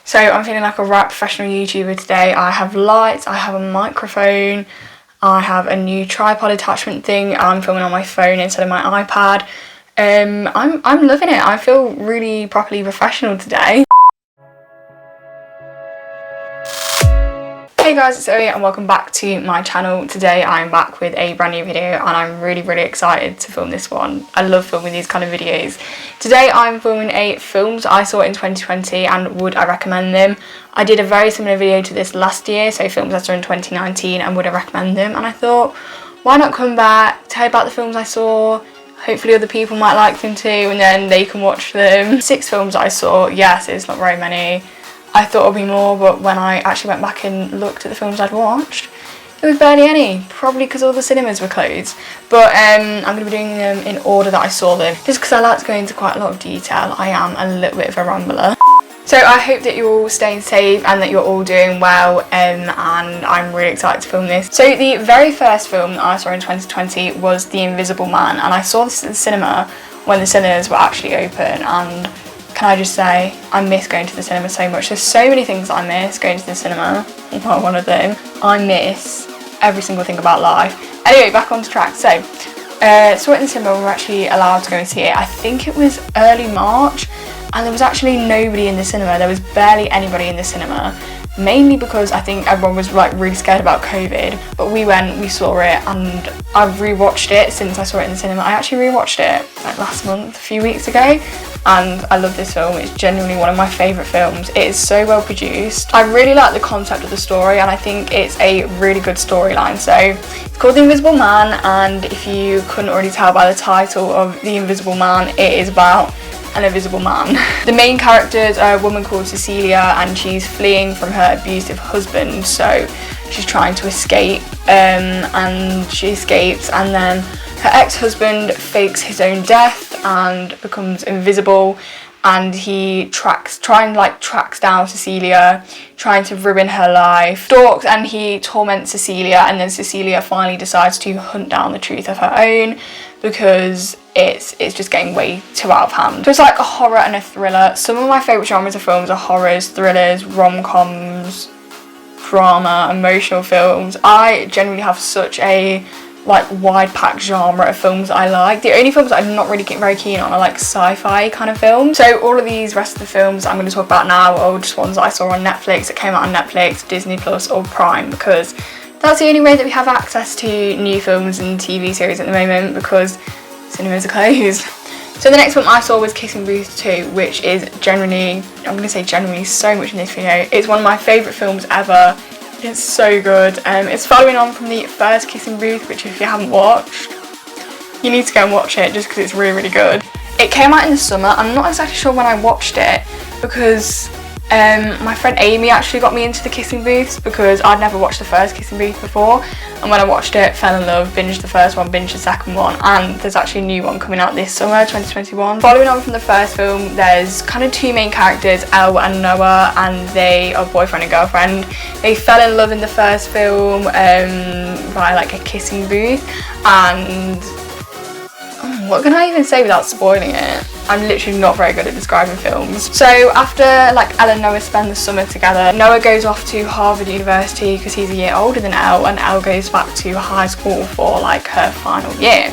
So I'm feeling like a right professional YouTuber today. I have lights, I have a microphone, I have a new tripod attachment thing. I'm filming on my phone instead of my iPad. I'm loving it. I feel really properly professional today. Hey guys, it's Zoe and welcome back to my channel. Today I'm back with a brand new video and I'm really excited to film this one. I love filming these kind of videos. Today I'm filming films I saw in 2020 and would I recommend them. I did a very similar video to this last year, so films I saw in 2019 and would I recommend them, and I thought why not come back, tell you about the films I saw. Hopefully other people might like them too and then they can watch them. 6 films I saw. Yes, it's not very many. I thought it would be more, but when I actually went back and looked at the films I'd watched, there was barely any, probably because all the cinemas were closed. But I'm going to be doing them in order that I saw them, just because I like to go into quite a lot of detail. I am a little bit of a rambler. So I hope that you're all staying safe and that you're all doing well, and I'm really excited to film this. So the very first film that I saw in 2020 was The Invisible Man, and I saw this at the cinema when the cinemas were actually open, and can I just say, I miss going to the cinema so much. There's so many things I miss going to the cinema. Well, one of them, I miss every single thing about life. Anyway, back onto track. So, saw it in the cinema. We were actually allowed to go and see it. I think it was early March, and there was actually nobody in the cinema. There was barely anybody in the cinema. Mainly because I think everyone was like really scared about COVID. But we went, we saw it, and I've rewatched it since I saw it in the cinema. I actually rewatched it like last month, a few weeks ago. And I love this film. It's genuinely one of my favourite films. It is so well produced. I really like the concept of the story, and I think it's a really good storyline. So it's called The Invisible Man, and if you couldn't already tell by the title of The Invisible Man, it is about an invisible man. The main characters are a woman called Cecilia, and she's fleeing from her abusive husband, so she's trying to escape, and she escapes, and then her ex-husband fakes his own death and becomes invisible, and he tracks down Cecilia, trying to ruin her life, stalks and he torments Cecilia, and then Cecilia finally decides to hunt down the truth of her own because it's just getting way too out of hand. So it's like a horror and a thriller. Some of my favourite genres of films are horrors, thrillers, rom-coms, drama, emotional films. I generally have such a wide pack genre of films I like. The only films I'm not really very keen on are like sci-fi kind of films. So all of these rest of the films I'm going to talk about now are just ones that I saw on Netflix, that came out on Netflix, Disney Plus or Prime, because that's the only way that we have access to new films and TV series at the moment, because cinemas are closed. So the next one I saw was Kissing Booth 2, which is generally, I'm going to say generally so much in this video. It's one of my favourite films ever. It's so good. It's following on from the first Kissing Booth, which if you haven't watched, you need to go and watch it just because it's really good. It came out in the summer. I'm not exactly sure when I watched it because my friend Amy actually got me into the Kissing Booths because I'd never watched the first Kissing Booth before, and when I watched it, fell in love, binged the first one, binged the second one, and there's actually a new one coming out this summer, 2021. Following on from the first film, there's kind of 2 main characters, Elle and Noah, and they are boyfriend and girlfriend. They fell in love in the first film by like a kissing booth, and what can I even say without spoiling it? I'm literally not very good at describing films. So after Elle and Noah spend the summer together, Noah goes off to Harvard University because he's a year older than Elle, and Elle goes back to high school for her final year.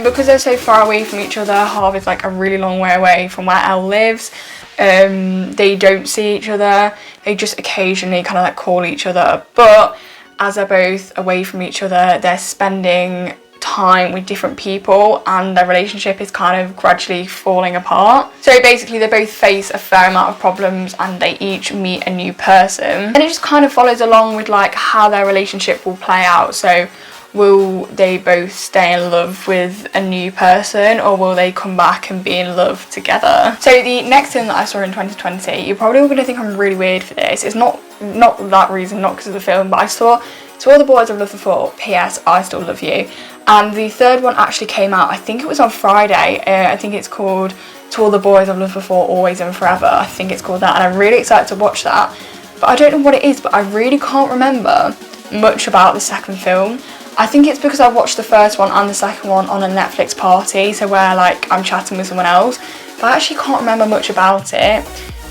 Because they're so far away from each other, Harvard's a really long way away from where Elle lives. They don't see each other. They just occasionally kind of call each other, but as they're both away from each other, they're spending time with different people, and their relationship is kind of gradually falling apart. So basically they both face a fair amount of problems, and they each meet a new person, and it just kind of follows along with how their relationship will play out. So will they both stay in love with a new person, or will they come back and be in love together? So the next thing that I saw in 2020, you're probably all going to think I'm really weird for this. It's not that reason, not because of the film, but I saw To All the Boys I've Loved Before, P.S. I Still Love You. And the third one actually came out, I think it was on Friday. I think it's called To All the Boys I've Loved Before, Always and Forever. I think it's called that, and I'm really excited to watch that. But I don't know what it is, but I really can't remember much about the second film. I think it's because I watched the first one and the second one on a Netflix party, so where I'm chatting with someone else. But I actually can't remember much about it.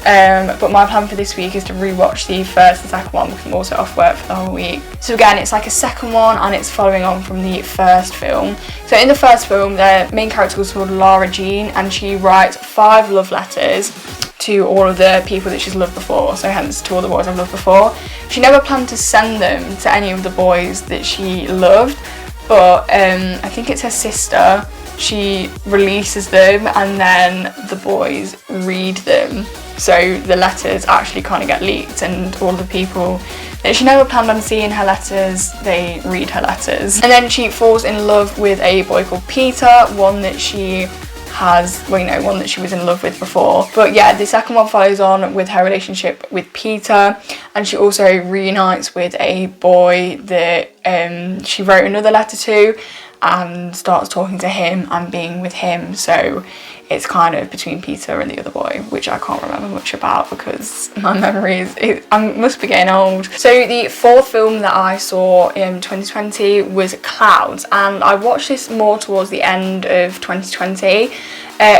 but my plan for this week is to rewatch the first and second one because I'm also off work for the whole week. So again, it's like a second one and it's following on from the first film. So in the first film, the main character was called Lara Jean, and she writes 5 love letters to all of the people that she's loved before, so hence to all the boys I've loved before. She never planned to send them to any of the boys that she loved, but I think it's her sister. She releases them and then the boys read them. So the letters actually kind of get leaked, and all the people that she never planned on seeing her letters, they read her letters. And then she falls in love with a boy called Peter, one that she one that she was in love with before. But yeah, the second one follows on with her relationship with Peter, and she also reunites with a boy that she wrote another letter to and starts talking to him and being with him. So it's kind of between Peter and the other boy, which I can't remember much about because my memory I must be getting old. So the fourth film that I saw in 2020 was Clouds, and I watched this more towards the end of 2020.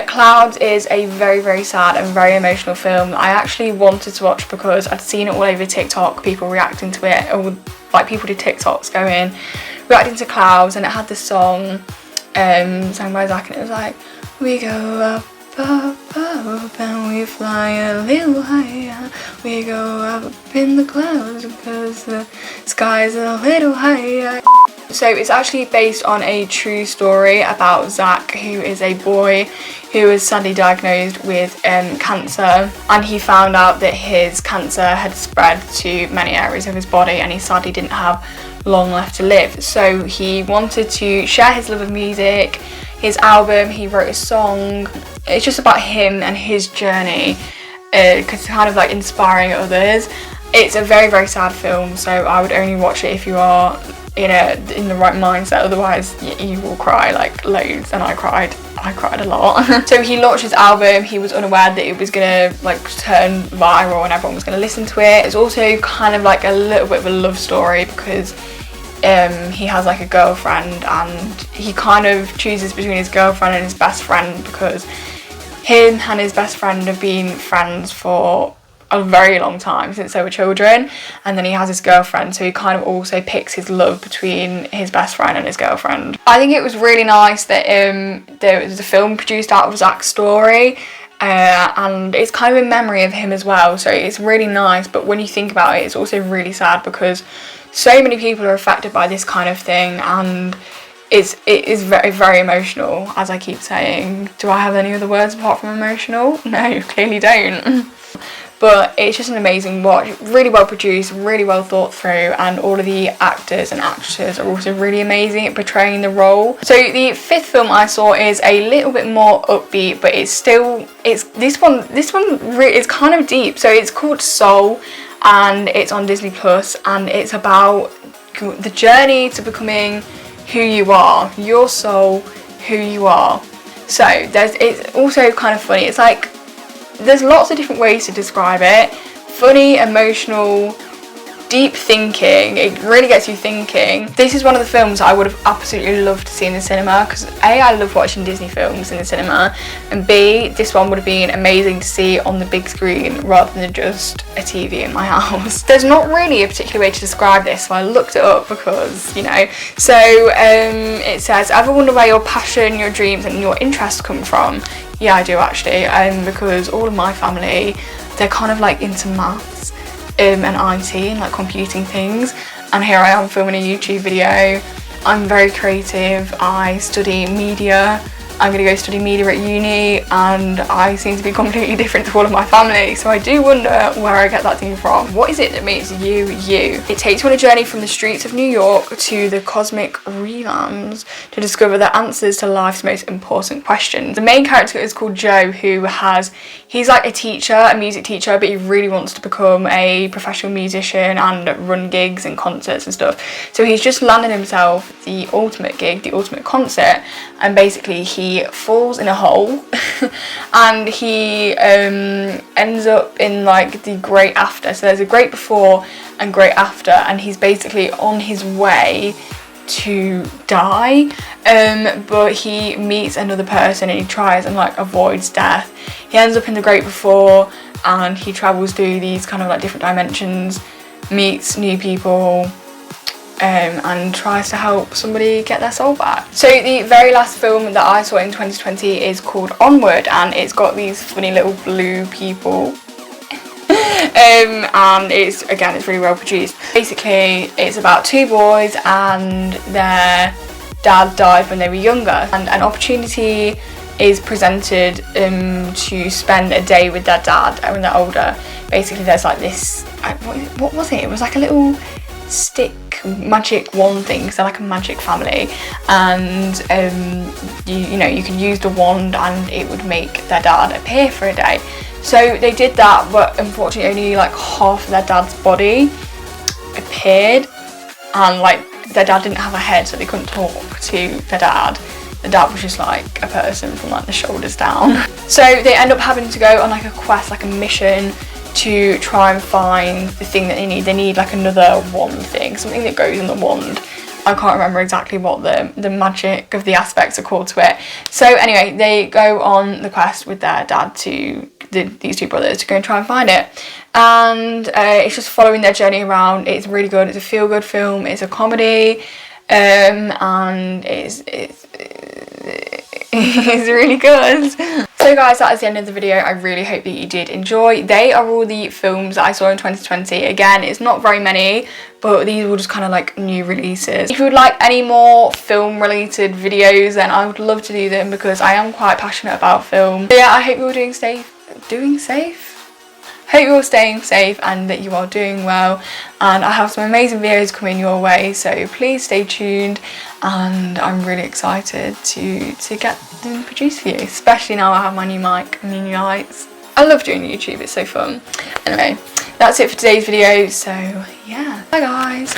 Clouds is a very, very sad and very emotional film I actually wanted to watch because I'd seen it all over TikTok, people reacting to it, or like people did TikToks going reacting to Clouds, and it had this song sung by Zach, and it was like, we go up, up, up, and we fly a little higher. We go up in the clouds because the sky's a little higher. So it's actually based on a true story about Zach, who is a boy who was sadly diagnosed with cancer, and he found out that his cancer had spread to many areas of his body and he sadly didn't have long left to live. So he wanted to share his love of music, his album, he wrote a song. It's just about him and his journey, because it's kind of like inspiring others. It's a very, very sad film, so I would only watch it if you are in the right mindset, otherwise you will cry like loads, and I cried a lot. So he launched his album, he was unaware that it was gonna like turn viral and everyone was gonna listen to it. It's also kind of like a little bit of a love story because he has like a girlfriend, and he kind of chooses between his girlfriend and his best friend because him and his best friend have been friends for a very long time, since they were children, and then he has his girlfriend, so he kind of also picks his love between his best friend and his girlfriend. I think it was really nice that there was a film produced out of Zach's story, and it's kind of in memory of him as well, so it's really nice. But when you think about it, it's also really sad because so many people are affected by this kind of thing, and it is very, very emotional, as I keep saying. Do I have any other words apart from emotional? No, clearly don't. But it's just an amazing watch, really well produced, really well thought through, and all of the actors and actresses are also really amazing at portraying the role. So the fifth film I saw is a little bit more upbeat, but this one is kind of deep. So it's called Soul, and it's on Disney Plus, and it's about the journey to becoming who you are, your soul, who you are. So it's also kind of funny. It's like, there's lots of different ways to describe it. Funny, emotional, deep thinking. It really gets you thinking. This is one of the films I would have absolutely loved to see in the cinema because A, I love watching Disney films in the cinema, and B, this one would have been amazing to see on the big screen rather than just a TV in my house. There's not really a particular way to describe this, so I looked it up because, So it says, ever wonder where your passion, your dreams and your interests come from? Yeah, I do actually, because all of my family, they're kind of like into maths and IT and like computing things, and here I am filming a YouTube video. I'm very creative, I study media, I'm going to go study media at uni, and I seem to be completely different to all of my family, so I do wonder where I get that thing from. What is it that makes you, you? It takes you on a journey from the streets of New York to the cosmic realms to discover the answers to life's most important questions. The main character is called Joe, he's like a teacher, a music teacher, but he really wants to become a professional musician and run gigs and concerts and stuff. So he's just landed himself the ultimate gig, the ultimate concert, and basically he falls in a hole and he ends up in like the great after. So there's a great before and great after, and he's basically on his way to die, but he meets another person and he tries and like avoids death. He ends up in the great before, and he travels through these kind of like different dimensions, meets new people, and tries to help somebody get their soul back. So the very last film that I saw in 2020 is called Onward, and it's got these funny little blue people. And it's really well produced. Basically, it's about two boys and their dad died when they were younger, and an opportunity is presented to spend a day with their dad when they're older. Basically, there's like this, what was it? It was like a little stick magic wand thing, because they're like a magic family, and you know, you can use the wand and it would make their dad appear for a day. So they did that, but unfortunately only like half of their dad's body appeared, and like their dad didn't have a head, so they couldn't talk to their dad. The dad was just like a person from like the shoulders down. So they end up having to go on like a quest, like a mission, to try and find the thing that they need. They need like another wand thing, something that goes in the wand. I can't remember exactly what the magic of the aspects are called to it. So anyway, they go on the quest with their dad to these two brothers to go and try and find it. And it's just following their journey around. It's really good. It's a feel-good film. It's a comedy, and it's really good. So guys, that is the end of the video. I really hope that you did enjoy. They are all the films that I saw in 2020. Again, it's not very many, but these were just kind of like new releases. If you would like any more film related videos, then I would love to do them, because I am quite passionate about film. So yeah, I hope you're hope you're staying safe and that you are doing well, and I have some amazing videos coming your way, so please stay tuned, and I'm really excited to get them produced for you, especially now I have my new mic and new lights. I love doing YouTube, it's so fun. Anyway, that's it for today's video, so yeah, bye guys.